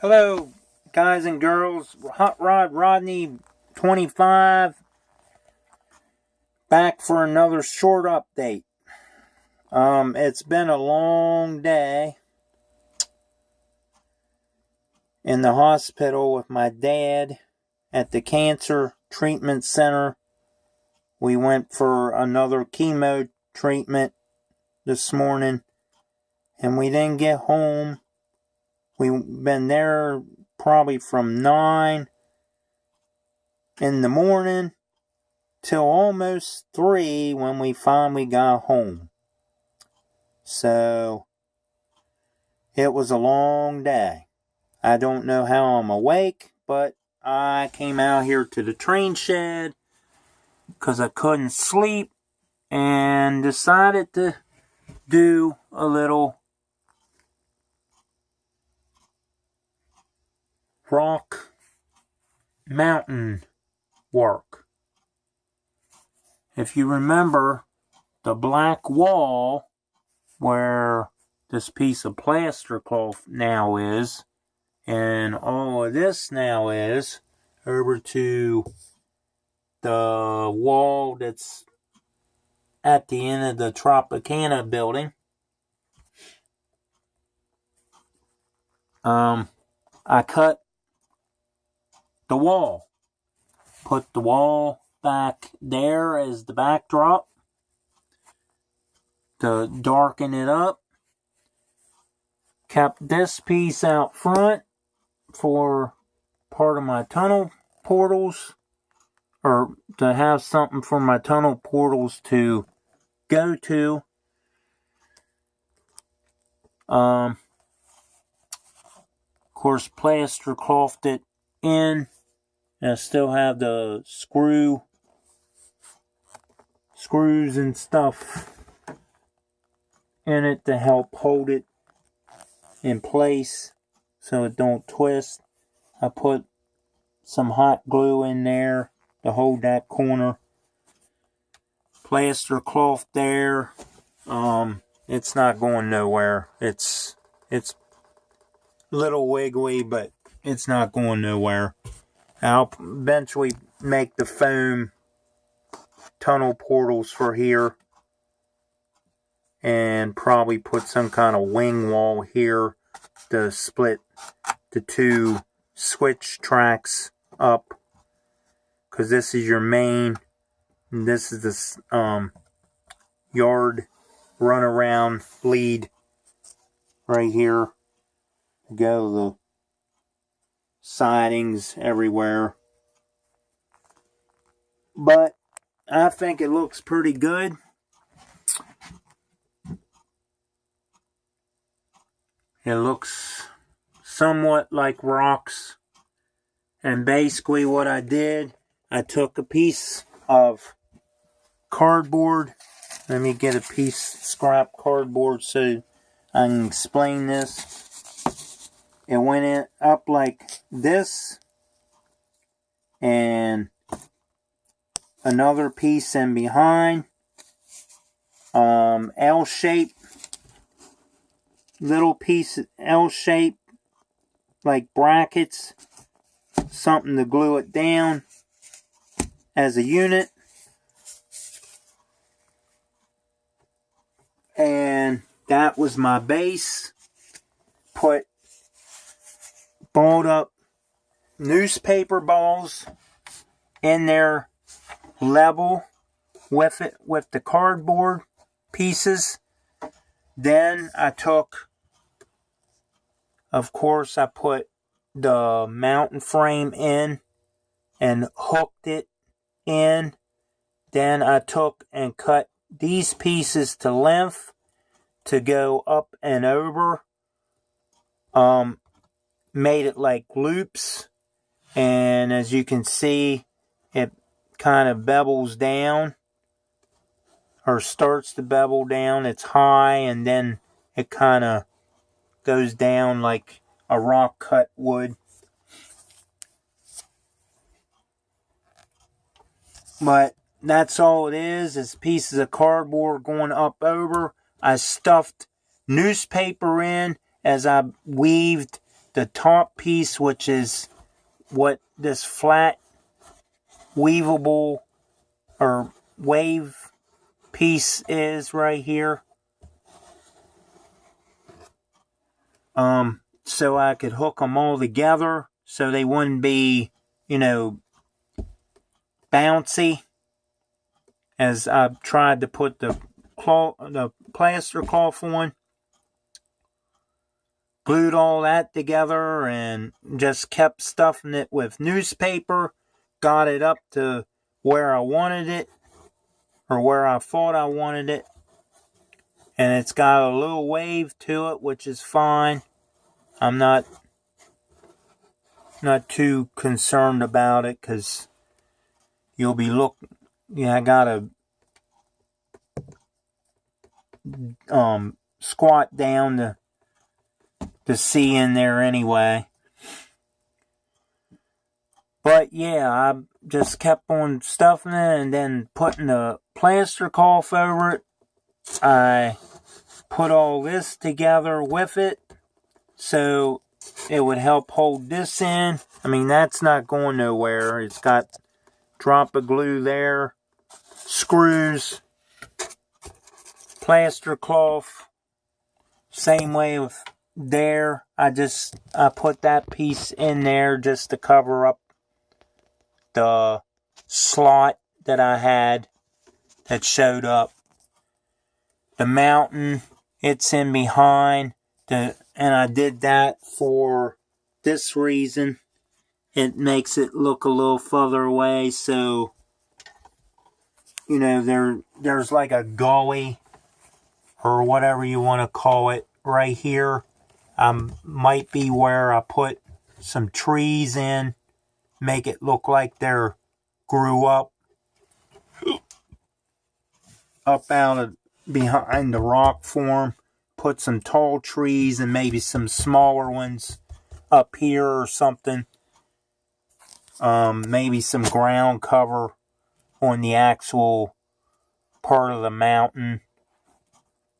Hello, guys and girls. Hot Rod Rodney 25 back for another short update. It's been a long day in the hospital with my dad at the cancer treatment center. We went for another chemo treatment this morning, and we didn't get home. We've been there probably from 9 in the morning till almost 3 when we finally got home. So it was a long day. I don't know how I'm awake, but I came out here to the train shed because I couldn't sleep and decided to do a little rock mountain work. If you remember, the black wall where this piece of plaster cloth now is, and all of this now is, over to the wall that's at the end of the Tropicana building. I cut the wall. Put the wall back there as the backdrop to darken it up. Kept this piece out front for part of my tunnel portals, or to have something for my tunnel portals to go to. Of course, plaster clothed it in, and I still have the screws and stuff in it to help hold it in place so it don't twist. I put some hot glue in there to hold that corner. Plaster cloth there. It's not going nowhere. It's a little wiggly, but it's not going nowhere. I'll eventually make the foam tunnel portals for here, and probably put some kind of wing wall here to split the two switch tracks up, because this is your main, and this is this yard runaround lead right here. Go the sidings everywhere, but I think it looks pretty good. It looks somewhat like rocks. And basically what I did, I took a piece of cardboard. Let me get a piece of scrap cardboard so I can explain this. It went in up like this, and another piece in behind. L-shape. Little piece L-shape, like brackets, something to glue it down as a unit. And that was my base. Put balled up newspaper balls in there level with it, with the cardboard pieces. Then I took, of course, I put the mountain frame in and hooked it in. Then I took and cut these pieces to length to go up and over. Made it like loops, and as you can see, it kind of bevels down, or starts to bevel down. It's high, and then it kind of goes down like a rock cut would. But that's all it is pieces of cardboard going up over. I stuffed newspaper in as I weaved the top piece, which is what this flat weavable or wave piece is right here. So I could hook them all together so they wouldn't be, bouncy. As I've tried to put the plaster cloth on, glued all that together and just kept stuffing it with newspaper, got it up to where I wanted it, or where I thought I wanted it, and it's got a little wave to it, which is fine. I'm not too concerned about it, because you'll be I gotta squat down to see in there anyway. But yeah, I just kept on stuffing it and then putting the plaster cloth over it. I put all this together with it so it would help hold this in. I mean, that's not going nowhere. It's got drop of glue there, screws, plaster cloth, same way with there. I put that piece in there just to cover up the slot that I had that showed up. The mountain, it's in behind, and I did that for this reason. It makes it look a little further away, so there's like a gully or whatever you want to call it right here. Might be where I put some trees in, make it look like they're grew up out of behind the rock form. Put some tall trees and maybe some smaller ones up here or something. Maybe some ground cover on the actual part of the mountain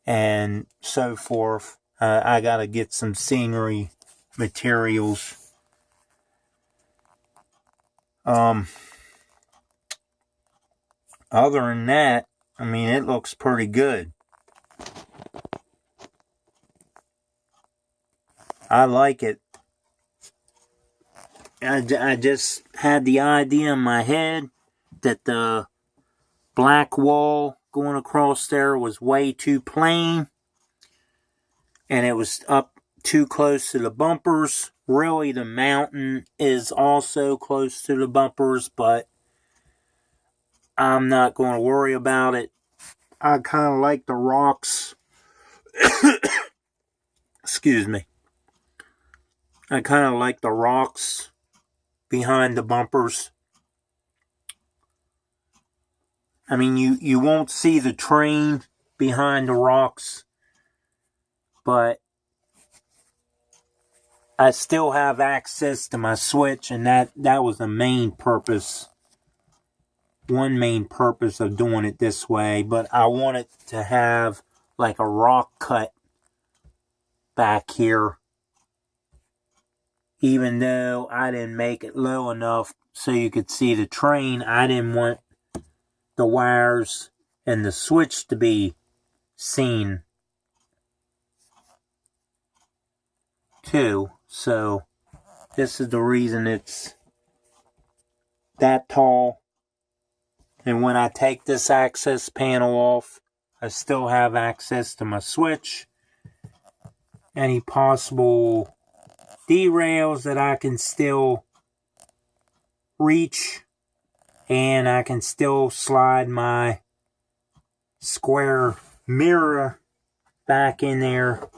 and so forth. I gotta get some scenery materials. Other than that, I mean, it looks pretty good. I like it. I just had the idea in my head that the black wall going across there was way too plain, and it was up too close to the bumpers. Really, the mountain is also close to the bumpers, but I'm not going to worry about it. I kind of like the rocks. Excuse me. I kind of like the rocks behind the bumpers. I mean, you won't see the train behind the rocks, but I still have access to my switch, and that was the main purpose. One main purpose of doing it this way, but I wanted to have like a rock cut back here, even though I didn't make it low enough so you could see the train. I didn't want the wires and the switch to be seen too. So this is the reason it's that tall. And when I take this access panel off, I still have access to my switch. Any possible derails that I can still reach, and I can still slide my square mirror back in there.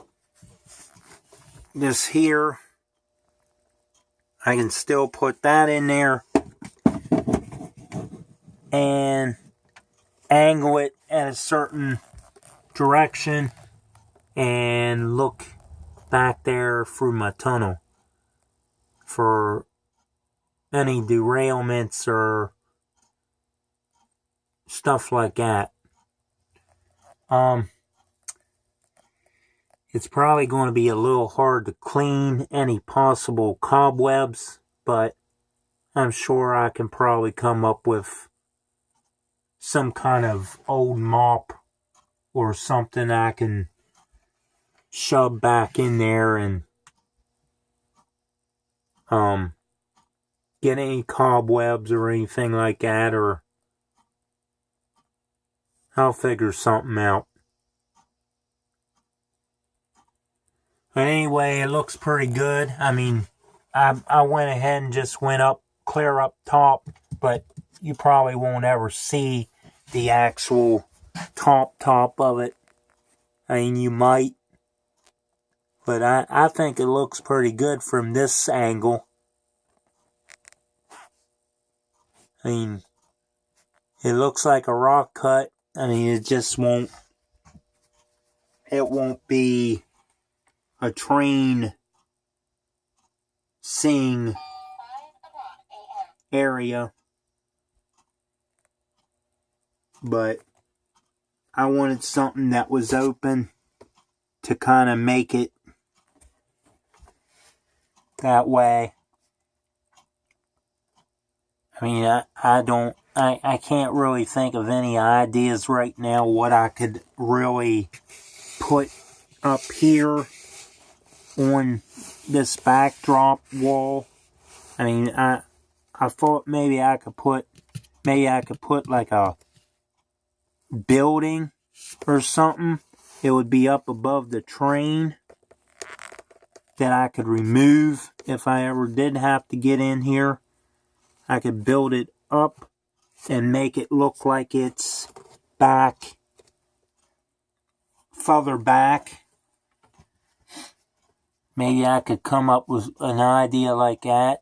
This here, I can still put that in there and angle it at a certain direction and look back there through my tunnel for any derailments or stuff like that. It's probably going to be a little hard to clean any possible cobwebs, but I'm sure I can probably come up with some kind of old mop or something I can shove back in there and get any cobwebs or anything like that, or I'll figure something out. But anyway, it looks pretty good. I mean, I went ahead and just went up, clear up top, but you probably won't ever see the actual top of it. I mean, you might, but I think it looks pretty good from this angle. I mean, it looks like a rock cut. I mean, it won't be a train seeing area, but I wanted something that was open to kind of make it that way. I mean, I can't really think of any ideas right now what I could really put up here on this backdrop wall. I mean, I thought maybe I could put like a building or something. It would be up above the train that I could remove if I ever did have to get in here. I could build it up and make it look like it's back, further back. Maybe I could come up with an idea like that.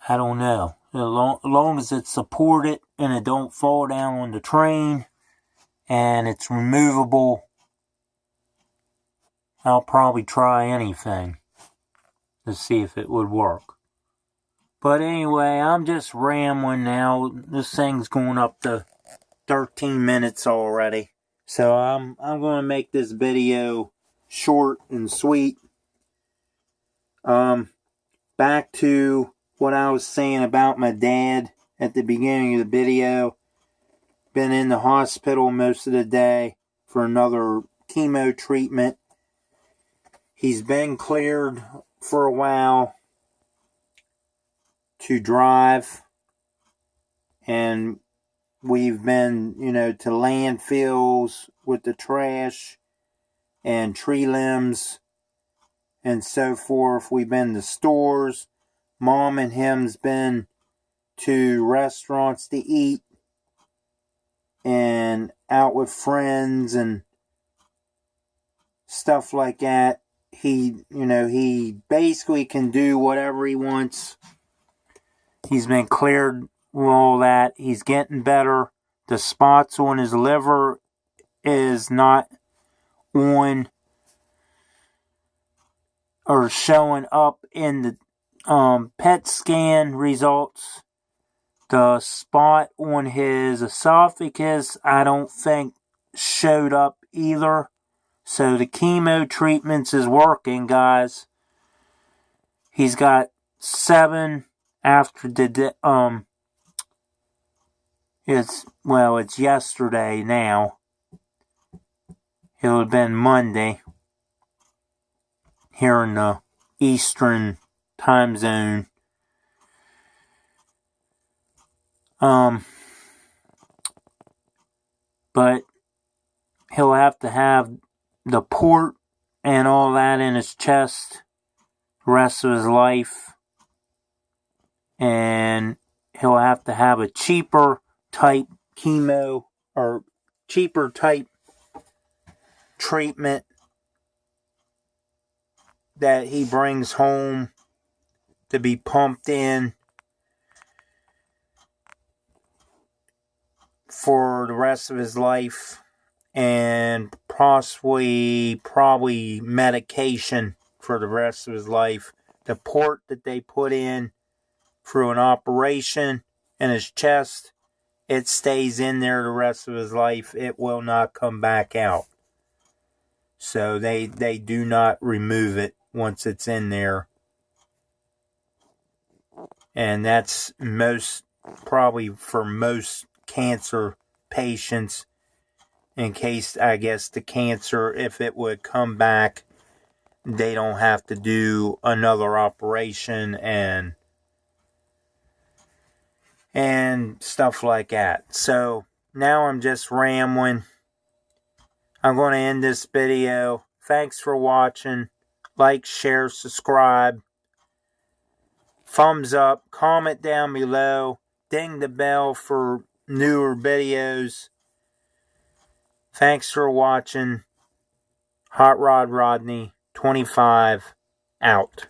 I don't know. As long as it's supported and it don't fall down on the train and it's removable, I'll probably try anything to see if it would work. But anyway, I'm just rambling now. This thing's going up to 13 minutes already. So I'm going to make this video short and sweet. Back to what I was saying about my dad at the beginning of the video. Been in the hospital most of the day for another chemo treatment. He's been cleared for a while to drive, and we've been, to landfills with the trash and tree limbs and so forth. We've been to stores. Mom and him's been to restaurants to eat and out with friends and stuff like that. He basically can do whatever he wants. He's been cleared with all that. He's getting better. The spots on his liver is not on or showing up in the PET scan results. The spot on his esophagus, I don't think showed up either. So the chemo treatments is working, guys. He's got 7 after it's yesterday now. It would have been Monday here in the Eastern time zone. But he'll have to have the port and all that in his chest the rest of his life. And he'll have to have a cheaper type chemo or cheaper type treatment that he brings home to be pumped in for the rest of his life, and probably medication for the rest of his life. The port that they put in through an operation in his chest it stays in there the rest of his life. It will not come back out. So they do not remove it once it's in there. And that's probably for most cancer patients, in case, I guess, the cancer, if it would come back, they don't have to do another operation and stuff like that. So now I'm just rambling. I'm going to end this video. Thanks for watching. Like, share, subscribe. Thumbs up. Comment down below. Ding the bell for newer videos. Thanks for watching. Hot Rod Rodney 25 out.